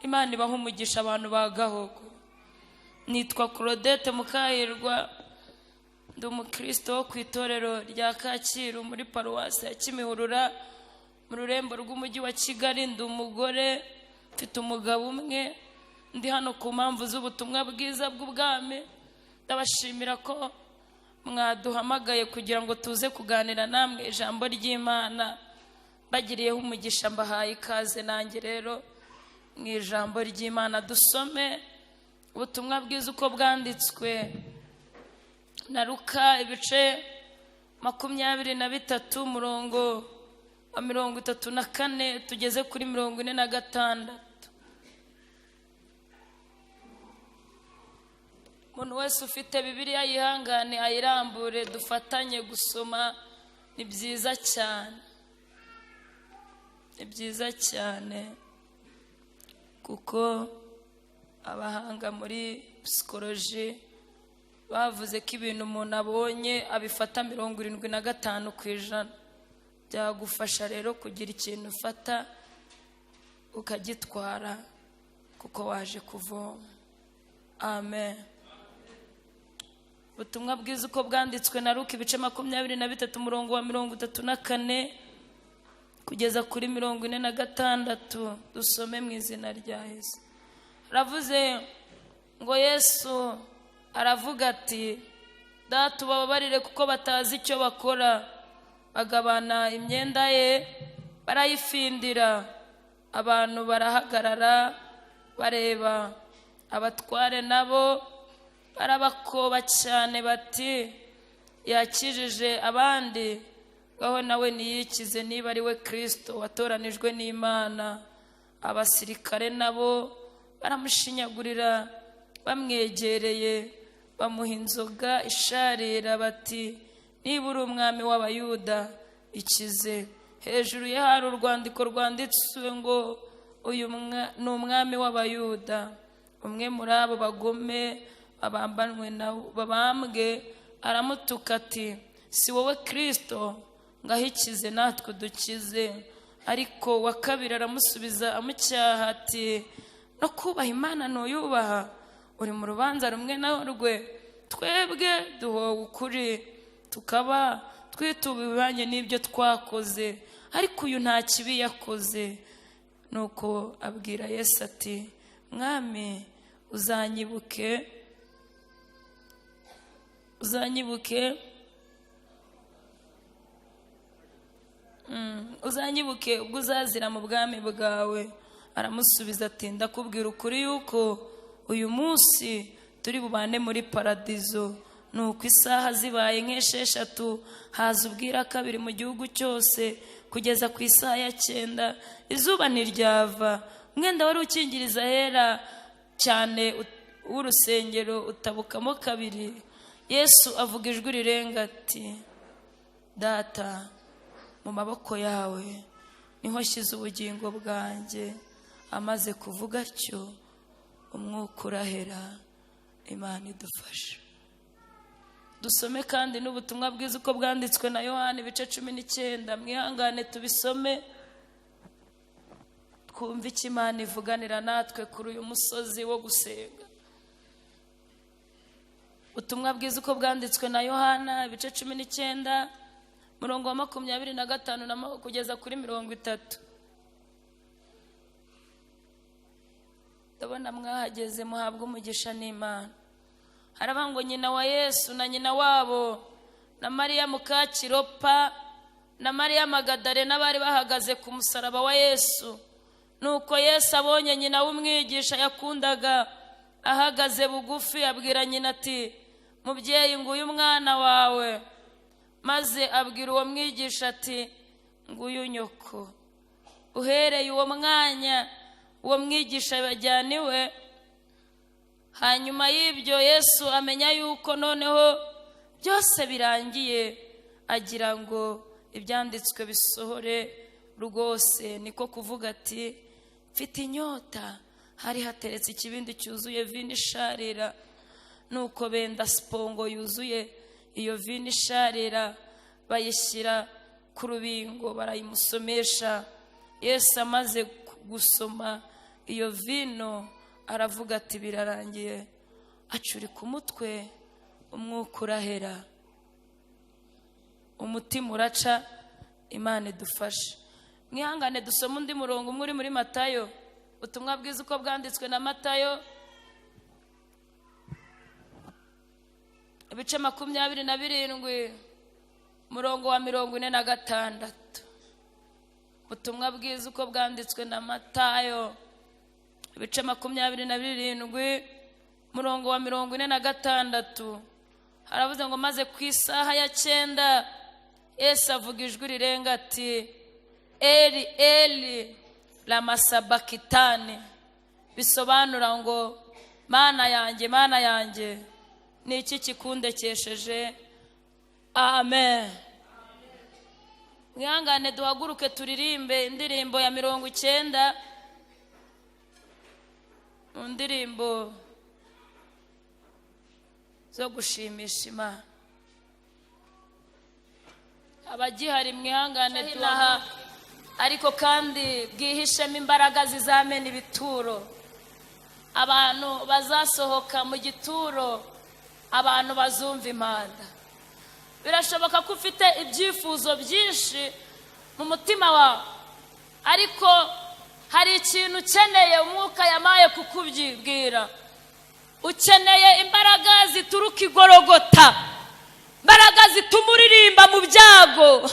Imana ibaha umugisha abantu ba Gahogo. Nitwa Claudette Mukahirwa, ndi umukristo wo ku itorero rya Kacyiru muri paruwasi ya Kimihurura mu rurembo rw'umujyi wa Kigali. Ndi umugore, mfite umugabo umwe, ndi hano ku mpamvu z'ubutumwa bwiza bw'ubwami. Ndabashimira ko mwaduhamagaye kugira ngo tuze kuganira namwe ijambo ry'Imana. Bagiriyeho umugisha, mbahaye ikaze nanjye rero mu ijambo ry'Imana. Dusome ubutumwa bwiza uko bwanditswe na Luka ibice 23 umurongo wa 34 tugeze kuri 46. Umuntu wese ufite Bibiliya yihangane ayirambure dufatanye gusoma. Ni byiza cyane, ni byiza cyane kuko abahanga muri psychology bavuze ko ibintu umuntu abonye abifata 75%. Byagufasha rero kugira ikintu ufata ukagitwara kuko waje kuvoma. Amen. Ubutumwa bwiza uko bwanditswe na Luka ibice 23 umurongo wa 34 kugeza kuri 46. Dusome mu izina rya Yesu. Ravuze ngo Yesu aravuga ati, Data ubabarire kuko batazi icyo bakora. Bagabana imyenda ye barayifindira. Abantu barahagarara bareba. Abatware nabo barabakoba cyane bati, yakijije abandi, gaho nawe niyikize niba ari we Kristo watoranijwe n'Imana. Abasirikare nabo baramushinyagurira, bamwegereye bamuha inzoga isharira bati, niba uri umwami w'Abayuda ikize. Hejuru ye hari urwandiko rwanditswe ngo uyu ni umwami w'Abayuda. Umwe muri abo bagome babambwe aramutuka ati, si wowe Kristo? Ngaho ikize natwe dukize. Ariko wa kabiri aramusubiza amucyaha ati, no kubaha Imana ntuyubaha? Uri mu rubanza rumwe na rwe. Twebwe duhowe ukuri, tukaba twitubibanye n'ibyo twakoze, ariko uyu nta kibi yakoze. Nuko abwira Yesu ati, Mwami uzanyibuke ubwo uzazira mu bwami bwawe. Aramusubiza ati, ndakubwira ukuri yuko uyu munsi turi bubane muri paradizo. Nuko isaha zibaye nk'esheshatu haza ubwira kabiri mu gihugu cyose kugeza ku isaha ya 9 izuba ntiryava. Umwenda wari ukingiriza hera cyane w'urusengero utabukamo kabiri. Yesu avuga ijwi rirenga ati, Data mu maboko yawe niho nshyize ubugingo bwanjye. Amaze kuvuga atyo umwuka urahera. Imana idufashe. Dusome kandi n'ubutumwa bwiza uko bwanditswe na Yohana ibice 19. Mwihangane tubisome twumve icyo Imana ivuganira natwe kuri uyu musozi wo gusenga. Ubutumwa bwiza uko bwanditswe na Yohana ibice 19 murongo wa 25 kugeza kuri 30. Ndabona mwahageze, muhabwa umugisha n'Imana. Haravuga ngo nyina wa Yesu na nyina wabo na Mariya muka Kiropa na Mariya Magadalena bari bahagaze ku musaraba wa Yesu. Nuko Yesu abonye nyina w'umwigisha yakundaga ahagaze bugufi, abwira nyina ati, mubyeyi nguyu umwana wawe. Maze abwira uwo mwigisha ati, nguyu nyoko. Uhereye uwo mwanya uwo mwigisha bajyaniwe. Hanyuma y'ibyo Yesu amenya yuko noneho byose birangiye, agira ngo ibyanditswe bisohore rwose. Niko kuvuga ati, mfite inyota. Hari hateretse ikibindi cyuzuye vino isharira. Nuko benda spongo yuzuye iyo vino isharira bayishyira ku rubingo barayimusomesha. Yesu amaze gusoma iyo vino aravuga ati birarangiye, acurika umutwe, umwuka urahera, umutima uraca. Imana idufashe. Mwihangane dusoma undi murongo umwe uri muri Matayo, ubutumwa bwiza uko bwanditswe na Matayo, ibice 27 murongo wa 46. Ubutumwa bwiza uko bwanditswe na Matayo, ibice 27 murongo wa 46. Haravuze ngo maze ku isaha ya 9 Yesu avuga ijwi rirenga ati Eli Eli lama sabakitani, bisobanura ngo Mana yanjye, Mana yanjye, ni iki kikundekesheje? Amen. Mwihangane duhaguruke turirimbe indirimbo ya 90, indirimbo zo gushimisha Imana. Abagihari mwihangane tuha, ariko kandi bwihishemo imbaraga zizamena ibituro. Abantu bazasohoka mu gituro, abantu bazumva impanda. Birashoboka ko ufite ibyifuzo byinshi mu mutima wawe, ariko hari ikintu ukeneye umwuka yamaye kukubyibwira. Ukeneye imbaraga zituruka igorogota, imbaraga zituma uririmba mu byago.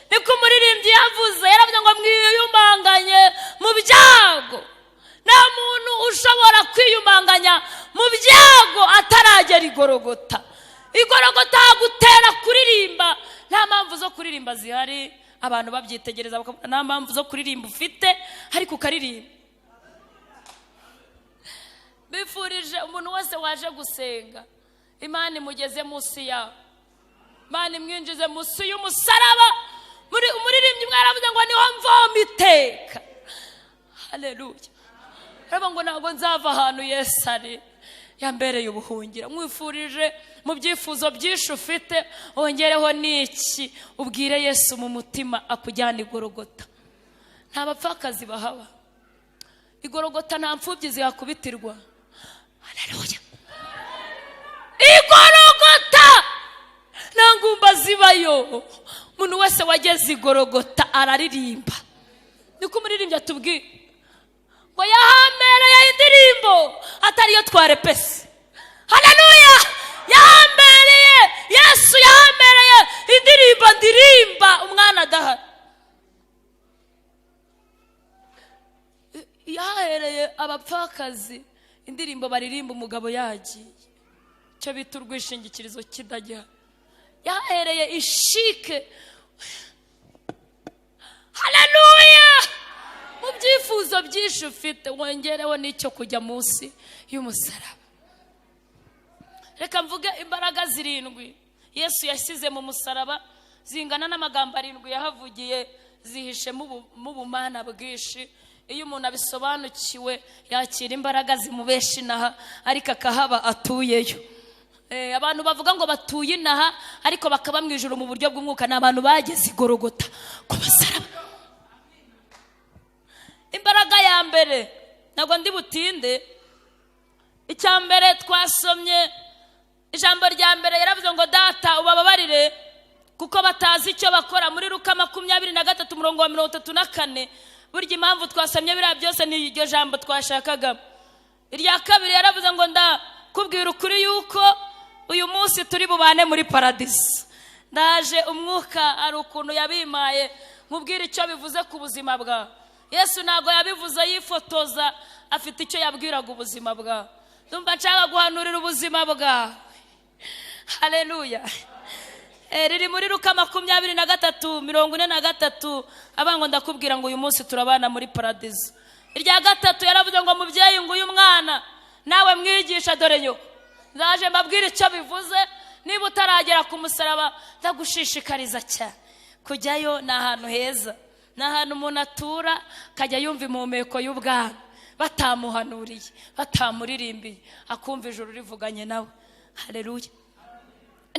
Niko umuririmbyi yavuze, yaravuze ngo mwiyumanganye mu byago. Nta muntu ushobora kwiyumanganya mu byago ataragera igorogota. Igorogota gutera kuririmba, nta mpamvu zo kuririmba zihari. Abantu babyitegereza bakabona nta mpamvu zo kuririmba ufite, ariko ukaririmba. Bifurije umuntu wese waje gusenga, Imana imugeze munsi yawe, Imana imwinjize munsi y'umusaraba. Umuririmbyi mwaravuze ngo niho mvoma iteka. Haleluya. Reba ngo ntabwo nzava ahantu Yesu ari, yambereye ubuhungiro. Mwifurije mu byifuzo byinshi ufite, wongereho n'iki, ubwire Yesu mu mutima akujyana igorogota. Nta bapfakazi bahaba, igorogota nta mfubyi zihakubitirwa. Haleluya. Igorogota nta ngumba zibayo. Umuntu wese wageze igorogota araririmba. Niko umuririmbyi atubwira ngo yahambereye indirimbo atariyo twarepese. Haleluya. Yahambereye, Yesu yahambereye indirimbo ndirimba umwana adahari. Yahereye abapfakazi indirimbo baririmba umugabo yagiye, cyo bita urwishingikirizo kidajya. Yahereye ishike. Haleluya. Mu byifuzo byinshi ufite, wongereho n'icyo kujya munsi y'umusaraba. Reka mvuge imbaraga 7 Yesu yasize mu musaraba, zingana n'amagambo 7 yahavugiye, zihishe mu bumana bwinshi. Iyo umuntu abisobanukiwe yakira imbaraga zimubesha inaha, ariko akahaba atuyeyo. Abantu bavuga ngo batuye inaha ariko bakaba mu ijuru mu buryo bw'umwuka, n'abantu bageze igorogota ku musaraba. Imbaraga ya mbere ntabwo ndi butinde. Icya mbere twasomye ijambo rya mbere, yaravuze ngo data ubababarire kuko batazi icyo bakora, muri Luka 23 murongo wa 34. Burya impamvu twasomye biriya byose ni iryo jambo twashakaga. Irya kabiri yaravuze ngo ndakubwira ukuri yuko uyu munsi turi bubane muri paradisi. Ndaje umwuka ari ukuntu yabimaye nkubwira icyo bivuze ku buzima bwawe. Yesu ntago yabivuze yifotoza, afite icyo yabwiraga ubuzima bwawe. Ndumva nshaka guhanurira ubuzima bwawe. Haleluya. Riri muri Luka 23:43, abango ndakubwira ngo uyu munsi turabana muri paradisi. Irya gatatu yaravuze ngo mubyeyi ngo uyu mwana nawe mwigisha dore nyoko. Ndaje mbabwira icyo bivuze. Niba utaragera ku musaraba, ndagushishikariza cyane kujyayo. Ni ahantu heza, ni ahantu umuntu atura kajya yumva impumeko y'ubwami, batamuhanuriye, batamuririmbiye, akumva ijuru rivuganye nawe. Haleluya.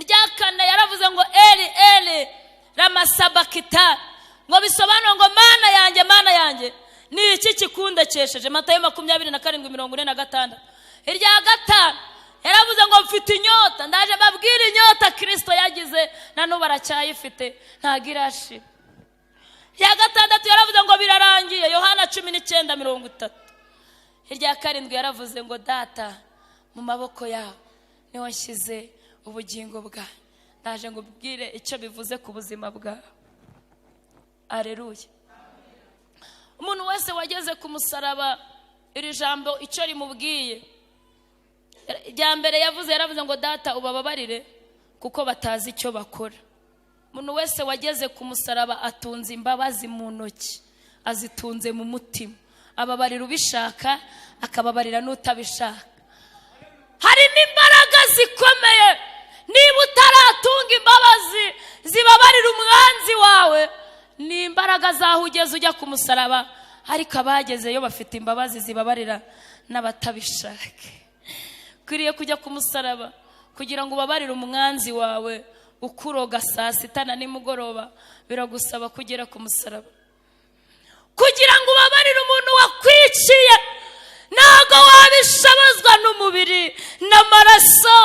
Irya kane yaravuze ngo Eli Eli lama sabakitani, ngo bisobanura ngo Mana yanjye, Mana yanjye, ni iki kikundekesheje? Matayo 27:46. Irya gatanu yaravuze ngo mfite inyota, ndaje babwira inyota Kristo yagize na n'ubu aracyayifite ntago irashira. Irya gatandatu yaravuze ngo birarangiye, Yohana 19:30. Irya karindwi yaravuze ngo data, mu maboko yawe niho nshyize ubugingo bwawe, ndaje ngo ubwire icyo bivuze ku buzima bwawe. Aleluya. Umuntu wese wageze ku musaraba, iri jambo icyo rimubwiye, irya mbere yaravuze ngo data ubababarire kuko batazi icyo bakora. Umuntu wese wageze ku musaraba atunze imbabazi mu ntoki, azitunze mu mutima. Ababarira ubishaka, akababarira n'utabishaka. Hari n'imbaraga zikomeye niba utaratunga imbabazi zibabarira umwanzi wawe. Ni imbaraga zaho ugeze ujya ku musaraba, ariko abagezeyo bafite imbabazi zibabarira n'abatabishaka. Kwiriye kujya ku musaraba kugira ngo ubabarire umwanzi wawe ukuroga saa sita na nimugoroba. Biragusaba kugera ku musaraba kugira ngo ubabarire umuntu wakwiciye. Ntago wabishobozwa n'umubiri n'amaraso,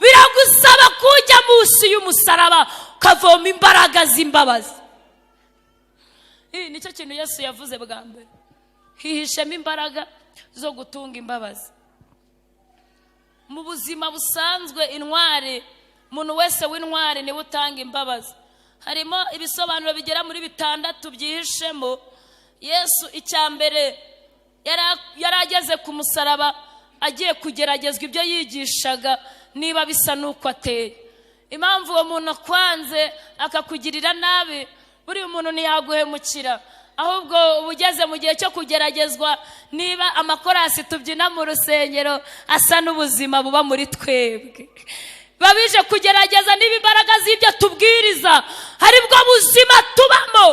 biragusaba kujya munsi y'umusaraba ukavoma imbaraga z'imbabazi. Nicyo kintu Yesu yavuze bwa mbere, hihishemo imbaraga zo gutunga imbabazi. Mu buzima busanzwe intwari, umuntu wese w'intwari niwe utanga imbabazi. Harimo ibisobanuro bigera muri 6 byihishemo. Yesu icyambere yarageze ku musaraba agiye kugeragezwa ibyo yigishaga niba bisa nuko ateye. Impamvu uwo muntu akwanze akakugirira nabi, buri umuntu ntiyaguhemukira, ahubwo ubugeze mu gihe cyo kugeragezwa. Niba amakorasi tubyina mu rusengero asa n'ubuzima buba muri twebwe, babije kugerageza niba imbaraga z'ibyo tubwiriza haribwo buzima tubamo.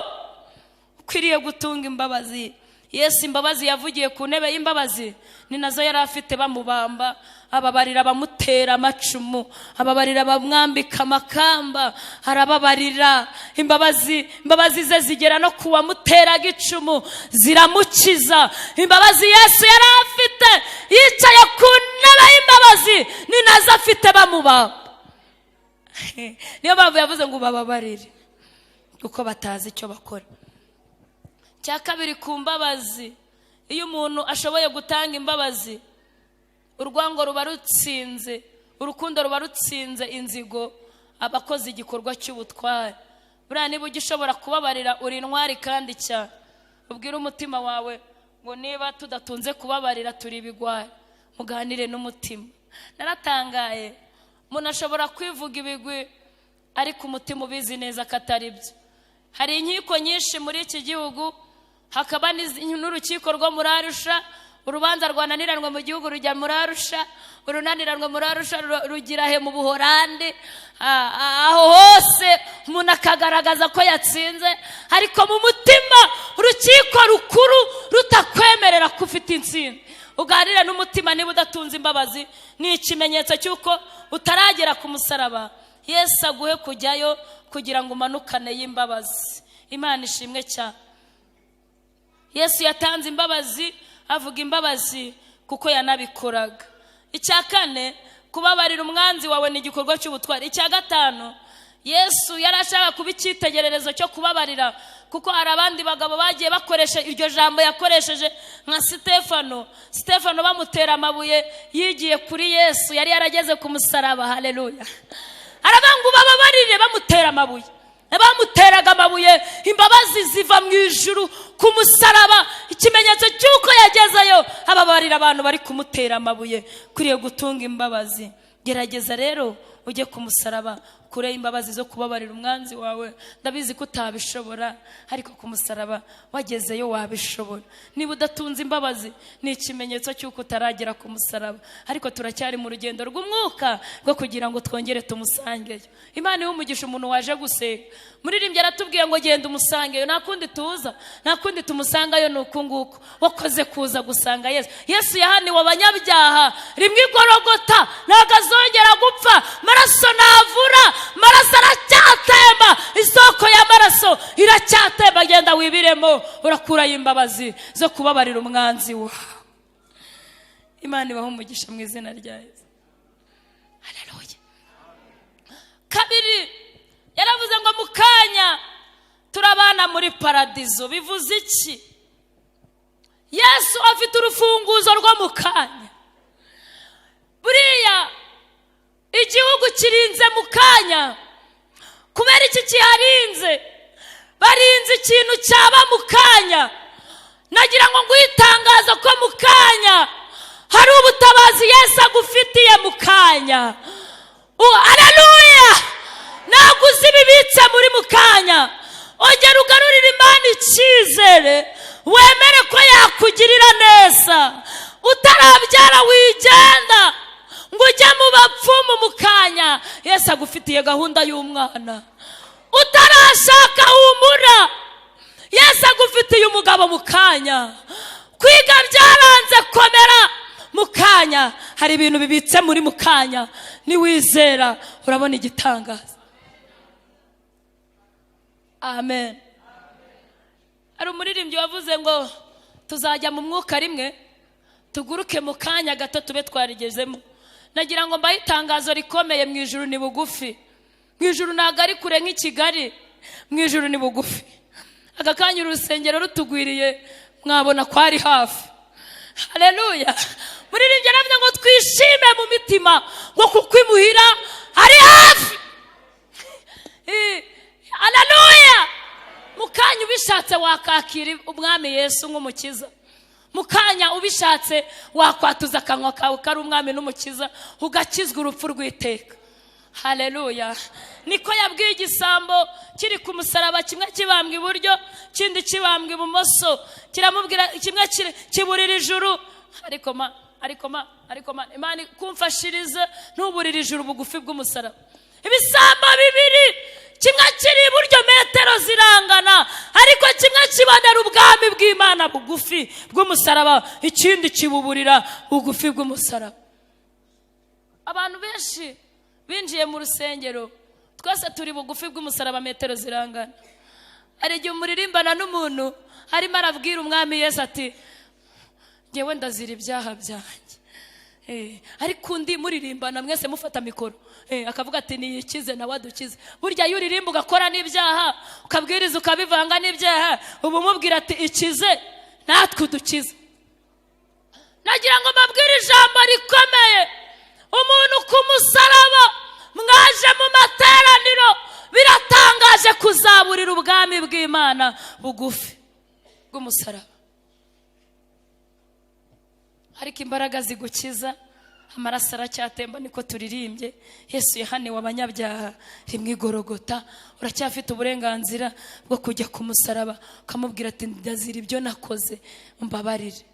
Ukwiriye gutunga imbabazi. Yesu imbabazi yavugiye ku ntebe y'imbabazi ni nazo yari afite bamubamba. Ababarira bamutera amacumu, ababarira bamwambika amakamba, arababarira. Imbabazi ze zigera no kuwamuteraga icumu, ziramukiza. Imbabazi Yesu yari afite yicaye ku ntebe y'imbabazi ni nazo afite bamubamba. Niyo mpamvu yavuze ngo bababarire kuko batazi icyo bakora. Cya kabiri ku mbabazi, iyo umuntu ashoboye gutanga imbabazi, urwango ruba rutsinze, urukundo ruba rutsinze inzigo, abakoze igikorwa cy'ubutware. Buriya niba ugishobora kubabarira uri intwari kandi cyane. Ubwire umutima wawe ngo niba tudatunze kubabarira turi ibigwari, muganire n'umutima. Naratangaye, umuntu ashobora kwivuga ibigwi ariko umutima ubizi neza ko atari byo. Hari inkiko nyinshi muri iki gihugu, hakaba n'urukiko rwo muri Arusha. Urubanza rwananiranwe mu gihugu rujya muri Arusha, urunaniranwe muri Arusha rugira he mu Buholandi. Aho hose umuntu akagaragaza ko yatsinze, ariko mu mutima urukiko rukuru rutakwemerera ko ufite intsinzi. Uganire n'umutima niba udatunze imbabazi, ni ikimenyetso cy'uko utaragera ku musaraba. Yesu aguhe kujyayo kugira ngo umanukane y'imbabazi. Imana ishimwe cyane. Yesu yatanze imbabazi, avuga imbabazi kuko yanabikoraga. Icya kane, kubabarira umwanzi wawe ni igikorwa cy'ubutwari. Icya gatanu, Yesu yarashaka kuba icyitegererezo cyo kubabarira, kuko hari abandi bagabo bagiye bakoresha iryo jambo yakoresheje, nka Stefano bamutera amabuye yigiye kuri Yesu, yari yarageze ku musaraba. Haleluya. Arabangu bababarire bamutera amabuye. Bamuteraga amabuye, imbabazi ziva mu ijuru ku musaraba, ikimenyetso cy'uko yagezeyo. Ababarira abantu bari kumutera amabuye. Kuriye gutunga imbabazi. Gerageza rero ujye ku musaraba, kure imbabazi zo kubabarira umwanzi wawe. Ndabizi ko utabishobora, ariko ku musaraba wagezeyo wabishobora. Niba udatunze imbabazi ni ikimenyetso cy'uko utaragera ku musaraba, ariko turacyari mu rugendo rw'umwuka rwo kugira ngo twongere tumusangeyo. Imana y'umugisha umuntu waje gusenga. Muririmbyi aratubwiye ngo genda umusangeyo, nta kundi tuza, nta kundi tumusangayo nuko nguko. Wakoze kuza gusanga Yesu. Yesu yahaniwe abanyabyaha rimwe igorogota, ntago azongera gupfa. Maraso navura, maraso aracyatanga iracyatemba, isoko y'amaraso iracyatemba. Genda wibiremo, urakurayo imbabazi zo kubabarira umwanzi wawe. Imana ibahe umugisha mu izina rya Yesu. Haleluya. Kabiri, yaravuze ngo mu kanya turabana muri paradizo. Bivuze iki? Yesu afite urufunguzo rwo mu kanya. Buriya igihugu kirinze mu kanya. Kubera iki kiharinze? Barinze ikintu cyaba mu kanya. Nagira ngo nguyitangaza ko mu kanya hari ubutabazi Yesu agufitiye mu kanya. Haleluya. Ntabwo uzi ibibitse muri mu kanya. Ongera ugarurire Imana icyizere, wemere ko yakugirira neza. Utarabyara wigenda ngo ujye mu bapfumu mu kanya. Yesu agufitiye gahunda y'umwana. Utarashaka humura, Yesu agufitiye umugabo mu kanya. Kwiga byaranze, komera mu kanya. Hari ibintu bibitse muri mu kanya. Niwizera urabona igitangaza. Amen. Hari umuririmbyi wavuze ngo tuzajya mu mwuka rimwe, tuguruke mu kanya gato tube twarigezemo. Nagira ngo mbahe itangazo rikomeye. Mu ijuru ni bugufi. Mu ijuru ntabwo ari kure nk'i Kigali. Mu ijuru ni bugufi. Aka kanya urusengero rutugwiriye mwabona ko ari hafi. Haleluya. Muririmbyi aravuga ngo twishime mu mitima ngo kuko imuhira ari hafi. Haleluya. Mukanya ubishatse wakakira umwami Yesu nk'umukiza. Mukanya ubishatse wakwatuza akanwa kawe kari umwami n'umukiza, ugakizwa urupfu rw'iteka. Haleluya. Niko yabwiye igisambo kiri ku musaraba, kimwe kibambwa iburyo, kindi kibambwa ibumoso. Kiramubwira kimwe kiburira ijuru. Ariko ma Imana kumfashirize ntuburira ijuru bugufi bw'umusaraba. Ibisambo bibiri, kimwe kiri iburyo metero zirangana, ariko kimwe kibonera ubwami bw'Imana bugufi bw'umusaraba, ikindi kibuburira bugufi bw'umusaraba. Abantu benshi binjiye mu rusengero, twese turi bugufi bw'umusaraba metero zirangana. Hari igihe umuririmbana n'umuntu arimo arabwira umwami Yesu ati ngewe ndazira ibyaha byanjye. Ariko undi muririmbana mwese mufata mikoro, akavuga ati niyikize nawe adukize. Burya iyo uririmba ugakora n'ibyaha, ukabwiriza ukabivanga n'ibyaha, ubu mubwira ati ikize natwe udukize. Nagira ngo mbabwire ijambo rikomeye. Umuntu ku musaraba, mwaje mu materaniro, biratangaje kuzaburira ubwami bw'Imana bugufi bw'umusaraba. Ariko imbaraga zigukiza, amaraso aracyatemba. Niko turirimbye, Yesu yahaniwe abanyabyaha rimwe igorogota. Uracyafite uburenganzira bwo kujya ku musaraba ukamubwira ati ndazira ibyo nakoze, mbabarire.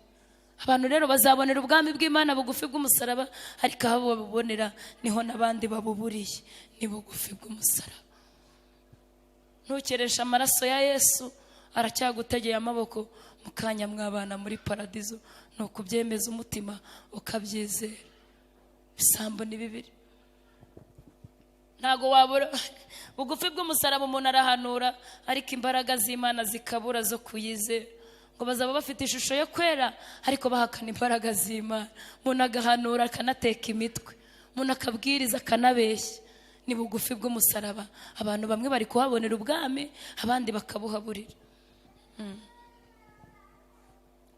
Abantu rero bazabonera ubwami bw'Imana bugufi bw'umusaraba, ariko aho babubonera niho n'abandi babuburiye, ni bugufi bw'umusaraba. Ntukeresha amaraso ya Yesu, aracyagutegeye amaboko. Mukanya mwabana muri paradizo, nuko ubyemeza umutima ukabyizera. Bisambo ni bibiri. Ntago wabura bugufi bw'umusaraba. Umuntu arahanura ariko imbaraga z'Imana zikabura zo kuyizera. Ngo bazaba bafite ishusho yo kwera ariko bahakana imbaraga z'Imana. Umuntu agahanura akanateka imitwe, umuntu akabwiriza akanabeshya. Ni bugufi bw'umusaraba. Abantu bamwe bari kuhabonera ubwami, abandi bakabuhaburira.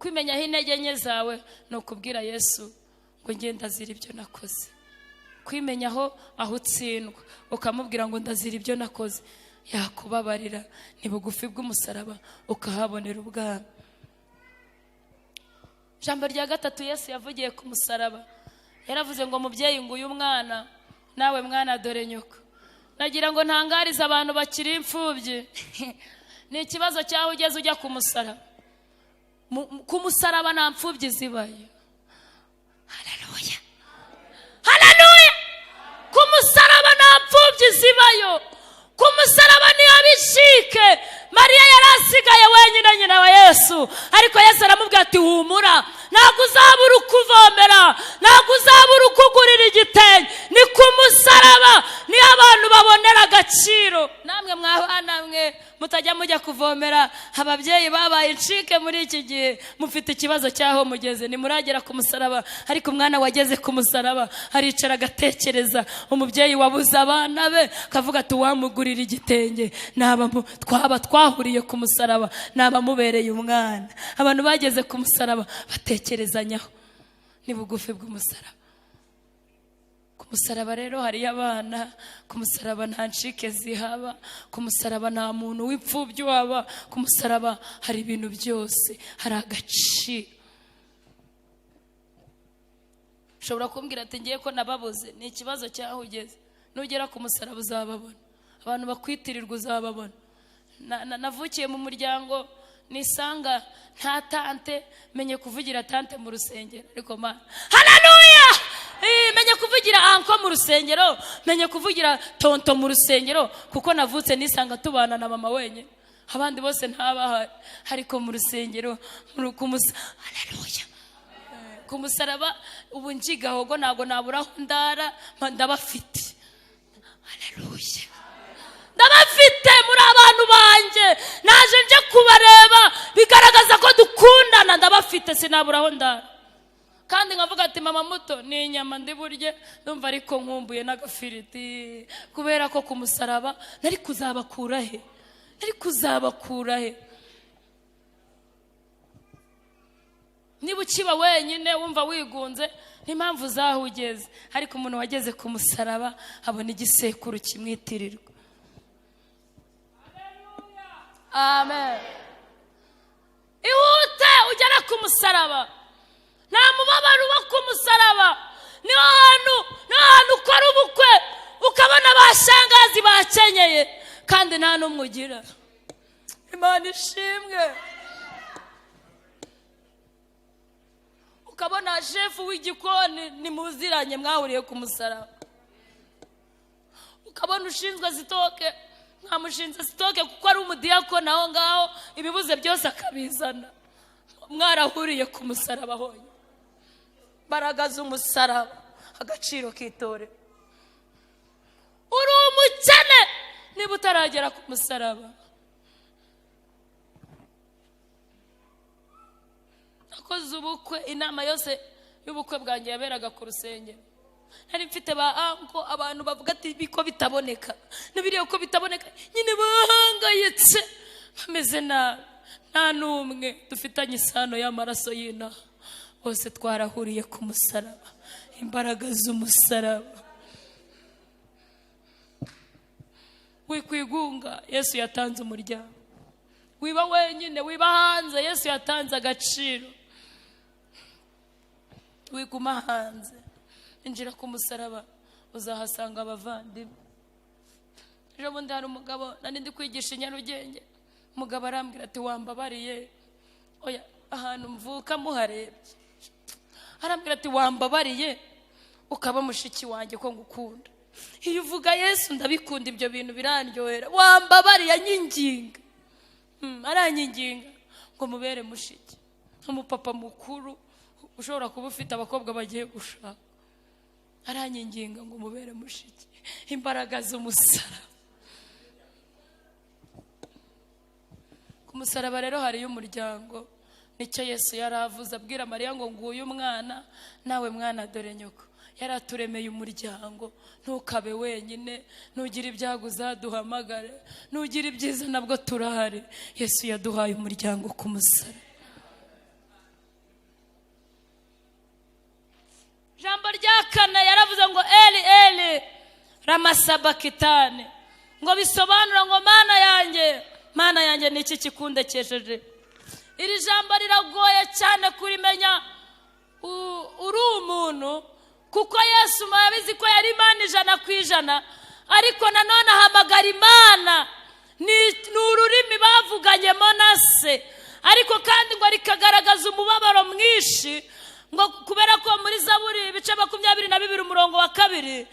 Kwimenyaho intege nke zawe ni ukubwira Yesu ngo ngiye ndazira ibyo nakoze. Kwimenyaho aho utsindwa ukamubwira ngo ndazira ibyo nakoze, yakubabarira. Ni bugufi bw'umusaraba ukahabonera ubwami. Ijambo rya gatatu Yesu yavugiye ku musaraba, yaravuze ngo mubyeyi nguyu umwana, nawe mwana dore nyoko. Nagira ngo ntangarize abantu bakiri imfubyi. Ni ikibazo cyaho ugeze ujya ku musaraba. Ku musaraba nta mfubyi zibayo. Haleluya. Haleluya. Ku musaraba nta mfubyi zibayo. Ku musaraba niho bishike. Mariya yarasigaye wenyine, nyina wa Yesu, ariko Yesu aramubwira ati humura, ntabwo uzabura ukuvomera, ntabwo uzabura ukugurira igitenge. Ni ku musaraba niho abantu babonera agaciro. Namwe mwabana mwe mutajya mujya kuvomera, ababyeyi babaye incike muri iki gihe, mufite ikibazo cyaho mugeze, nimuragera ku musaraba. Ariko umwana wageze ku musaraba aricara agatekereza, umubyeyi wabuze abana be akavuga ati wamugurira igitenge, twaba twahuriye ku musaraba, nabamubereye umwana. Abantu bageze ku musaraba batekerezanyaho, ni bugufi bw'umusaraba. Ku musaraba rero hariyo abana, ku musaraba nta ncike zihaba, ku musaraba nta muntu w'imfubyi waba, ku musaraba hari ibintu byose, hari agaciro. Ushobora kumbwira ati ngiye ko nababuze, ni ikibazo cyaho ugeze. Nugera ku musaraba uzababona, abantu bakwitirirwa uzababona. Navukiye mu muryango nisanga nta tante, menye kuvugira tante mu rusengero, ariko Mana, haleluya, menye kuvugira anko mu rusengero, menye kuvugira tonto mu rusengero, kuko navutse nisanga tubana na mama wenyine, abandi bose ntabahari. Ariko mu rusengero, haleluya, ku musaraba ubu njigahogo ntago naburaho ndara, ndabafite. Haleluya, ndabafite muri abantu banjye, naje nje kubareba, bigaragaza ko dukundana. Ndabafite, sinaburaho ndara. Kandi nkavuga ati mama muto ni inyama ndi burye, ndumva ariko nkumbuye n'agafiriti, kubera ko ku musaraba nari kuzabakura he, nari kuzabakura he. Niba ukiba wenyine wumva wigunze, n'impamvu zaho ugeze. Ariko umuntu wageze ku musaraba abona igisekuru kimwitirirwa. Amen. Ihute ugera ku musaraba, nta mubabaro uba ku musaraba. Niho hantu ukora ubukwe ukabona abashangazi bakenyeye kandi nta n'umwe ugira. Imana ishimwe. Ukabona shefu w'igikoni nimuziranye, mwahuriye ku musaraba. Ukabona ushinzwe sitoke, nkamushinze sitoke kuko ari umudiyakoni aho ngaho, ibibuze byose akabizana. Mwarahuriye ku musaraba honye. Baragaza umusaraba, agaciro k'itore. Uri umukene niba utaragera ku musaraba. Nakoze ubukwe, inama yose y'ubukwe bwanjye yaberaga ku rusengero. Nari mfite ba anko, abantu bavuga ati biko bitaboneka, nibiriye ko bitaboneka, nyine bahangayitse, bameze nabi. Nta n'umwe dufitanye isano y'amaraso y'inaha, bose twarahuriye ku musaraba, imbaraga z'umusaraba. Wikwigunga, Yesu yatanze umuryango. Wiba wenyine, wiba hanze, Yesu yatanze agaciro. Wiguma hanze, injira ku musaraba, uzahasanga abavandimwe. Ejo bundi hari umugabo nari ndi kwigisha i Nyarugenge, umugabo arambwira ati wambabariye, oya ahantu mvuka muharebye, arambwira ati wambabariye ukaba mushiki wanjye ko ngukunda. Iyo uvuga Yesu ndabikunda, ibyo bintu birandyohera. Wambabariye anyinginga, aranyinginga ngo mubere mushiki, nk'umupapa mukuru ushobora kuba ufite abakobwa bagiye gushaka, aranyinginga ngo mubere mushiki. Imbaraga z'umusaraba. Ku musaraba rero hariyo umuryango, nicyo Yesu yaravuze abwira Mariya ngo nguyu umwana, nawe mwana dore nyoko. Yaraturemeye umuryango, ntukabe wenyine, nugira ibyago uzaduhamagare, nugira ibyiza nabwo turahari. Yesu yaduhaye umuryango ku musaraba. Jambo rya kane yaravuze ngo Eli Eli lama sabakitani, ngo bisobanura ngo mana yanjye, mana yanjye ni iki kikundekesheje. Iri jambo riragoye cyane kurimenya uri umuntu, kuko Yesu mwabizi ko yari Imana 100%, ariko nanone ahamagara Imana ni ururimi bavuganyemo na se, ariko kandi ngo rikagaragaza umubabaro mwinshi. Ngo kubera ko muri Zaburi ibice 22 umurongo wa 2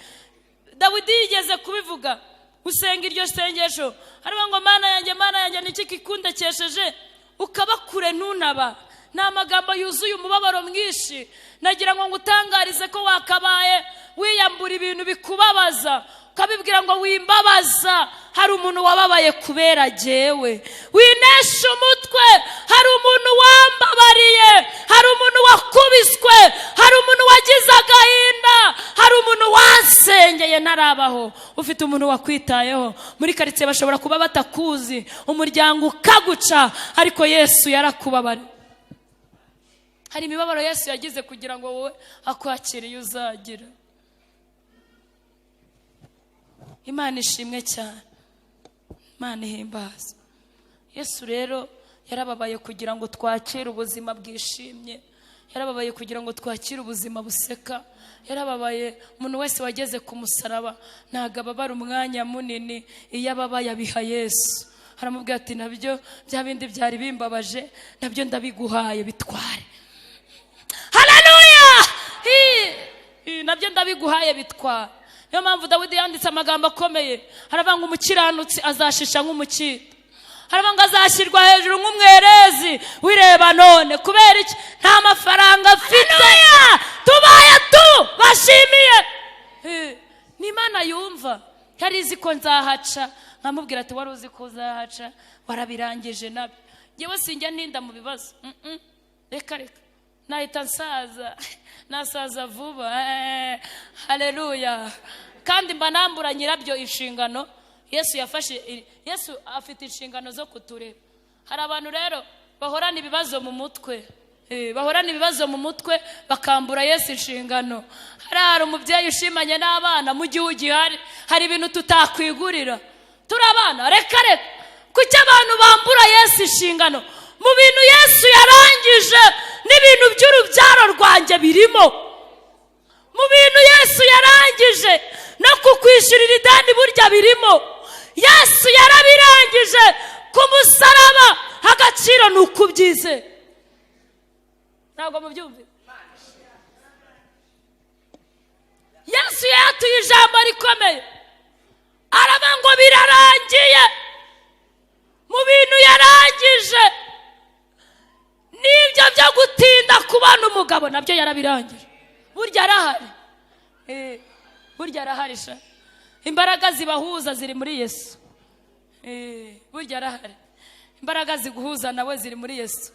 Dawidi yigeze kubivuga, usenga iryo sengesho, ariko ngo mana yanjye niki kikundekesheje ukaba kure ntunaba. Nta magambo yuzuye umubabaro mwinshi. Nagira ngo ngutangarize ko wakabaye wiyambura ibintu bikubabaza, ukabibwira ngo wimbabaza, hari umuntu wababaye kubera jyewe. Winesha umutwe, hari umuntu wambabariye, hari umuntu wakubiswe, hari umuntu wagize agahinda, hari umuntu wansengeye ntarabaho. Ufite umuntu wakwitayeho. Muri karitsiye bashobora kuba batakuzi, umuryango ukaguca, ariko Yesu yarakubabariye. Hari imibabaro Yesu yagize kugira ngo wowe akwakiriye uzagira. Imana ishimwe cyane, Imana ihimbaza. Yesu rero yarababaye kugira ngo twakire ubuzima bwishimye, yarababaye kugira ngo twakire ubuzima buseka, yarababaye. Umuntu wese wageze ku musaraba ntabwo ababara umwanya munini, iyo ababaye abiha Yesu. Haramubwira ati nabyo bya bindi byari bimbabaje nabyo ndabiguhaye, bitware. Haleluya! Nabyo ndabiguhaye, bitware. Niyo mpamvu Dawidi yanditse amagambo akomeye, haravuga ngo umukiranutsi azashisha nk'umukito, haravuga ngo azashyirwa hejuru nk'umwerezi wireba none. Kubera iki? Nta mafaranga afite, tubaye bashimiye. Ni Imana yumva. Yari izi ko nzahaca, nkamubwira ati wari uzi ko uzahaca, warabirangije nabyo. Yewe sinjya ninda mu bibazo, reka nahita nasaza vuba. Haleluya! Kandi mba nambura nyirabyo inshingano. Yesu afite inshingano zo kutureba. Hari abantu rero bahorana ibibazo mu mutwe, bakambura Yesu inshingano. Hari umubyeyi ushimanye n'abana mu gihe ugihari, hari ibintu tutakwigurira. Turi abana, reka kuki abantu bambura Yesu inshingano mu bintu Yesu yarangije? N'ibintu by'urubyaro rwanjye birimo mu bintu Yesu yarangije, no kukwishyurira ideni burya birimo. Yesu yarabirangije ku musaraba, agaciro ni ukubyize. Ntabwo mubyumve? Yesu yatuye ijambo rikomeye, aravuga ngo birarangiye. Mu bintu yarangije n'ibyo byo gutinda kubana umugabo nabyo yarabirangije. Burya arahari, burya arahari sha. Imbaraga zibahuza ziri muri Yesu. Burya arahari. Imbaraga ziguhuza nawe ziri muri Yesu.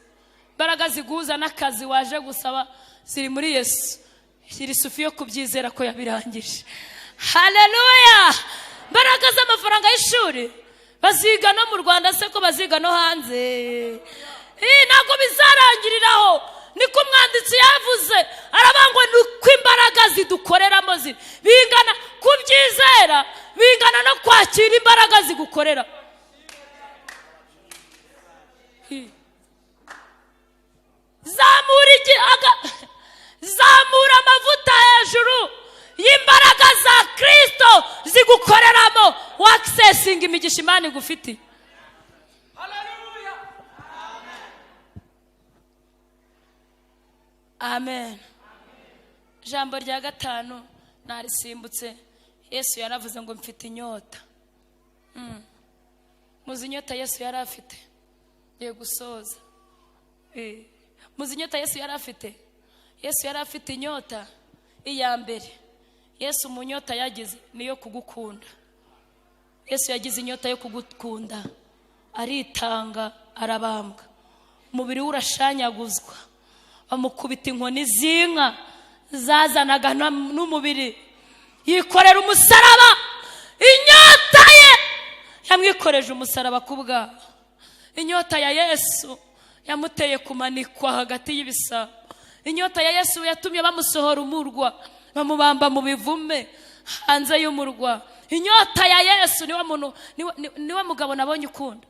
Imbaraga ziguhuza n'akazi waje gusaba ziri muri Yesu. Shiri sufi yo kubyizera ko yabirangije. Haleluya! Imbaraga z'amafaranga y'ishuri baziga no mu Rwanda, se ko baziga no hanze. Ntabwo bizarangiriraho. Niko umwanditsi yavuze, aravuga ngo nuko imbaraga zidukoreramo bingana kubyizera, bingana no kwakira imbaraga zigukorera. Zamura amavuta hejuru y'imbaraga za Kristo zigukoreramo, wakisesinga imigisha Imana igufitiye. Amen. Jambo rya gatanu narisimbutse. Yesu yaravuze ngo mfite inyota. Muzi inyota Yesu yari afite? Ye gusoza. Muzi inyota Yesu yari afite? Yesu yari afite inyota iya mbere. Yesu mu nyota yagize niyo kugukunda. Yesu yagize inyota yo kugukunda, aritanga, arabambwa. Umubiri we urashanyaguzwa, bamukubita inkoni z'inka zazanaga n'umubiri, yikorera umusaraba. Inyota ye yamwikoreje umusaraba kubwa. Inyota ya Yesu yamuteye kumanikwa hagati y'ibisabo. Inyota ya Yesu yatumye bamusohora umurwa, bamubamba mu bivume hanze y'umurwa. Inyota ya Yesu niwe mugabo nabonye ukunda.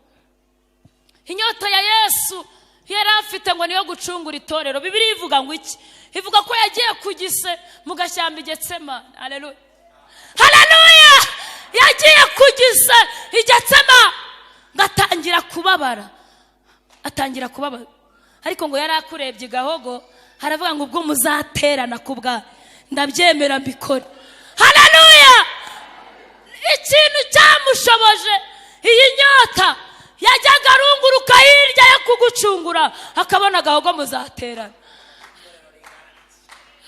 Inyota ya Yesu yari afite ngo niyo gucungura itorero. Bibiliya ivuga ngo iki? Ivuga ko yagiye kugise mu gashyamba i Getsemani. Haleluya! Haleluya! Yagiye kugise i Getsemani, gatangira kubabara. Atangira kubabara. Ariko ngo yari akurebye gahogo, haravuga ngo ubwo muzaterana kubwa ndabyemera mbikora. Haleluya! Ikintu cyamushoboje iyi nyota, yajyaga arunguruka hirya yo kugucungura, akabona agahogo muzaterana.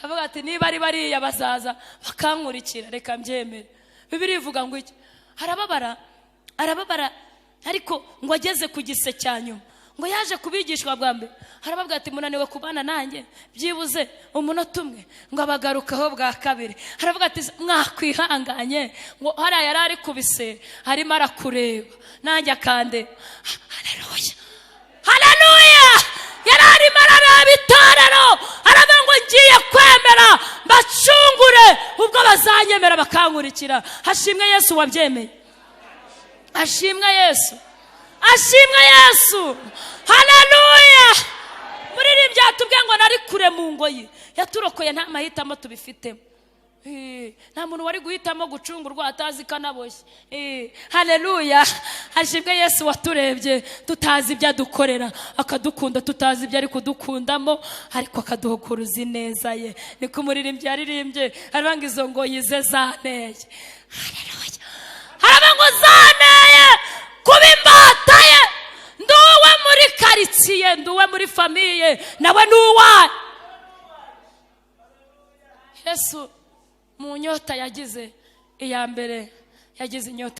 Avuga ati niba ari bariya bazaza bakankurikira, reka mbyemere. Bibiliya ivuga ngo iki? Arababara ariko ngo ageze ku gise cya nyuma ngo yaje kubigishwa bwa mbere, harababwira ati munaniwe kubana nanjye byibuze umunota umwe, ngo abagarukaho bwa kabiri, haravuga ati mwakwihanganye, ngo hariya yari ari kubise harimo arakureba nanjye akande. Haleluya, haleluya, yari arimo arareba itorero, aravuga ngo ngiye kwemera mbacungure ubwo bazanyemera bakankurikira. Hashimwe Yesu wabyemeye, ashimwe Yesu, ashimwe Yesu, haleluya. Muririmbyi yatubwiye ngo nari kure mu ngoyi, yaturokoye nta mahitamo tubifitemo. Nta muntu wari guhitamo gucungurwa atazi kanaboshye. Haleluya, ashimwe Yesu waturebye tutazi ibyo adukorera, akadukunda tutazi ibyo ari kudukundamo, ariko akaduhukuruza ineza ye. Niko umuririmbyi yaririmbye, aravuga ngo izo ngoyi ze zanteye. Haleluya, aravuga ngo zanteye kuba imbata ye, nduwe muri karitsiye, nduwe muri famiye, nawe nuwa Yesu. Mu nyota yagize iya mbere, yagize inyota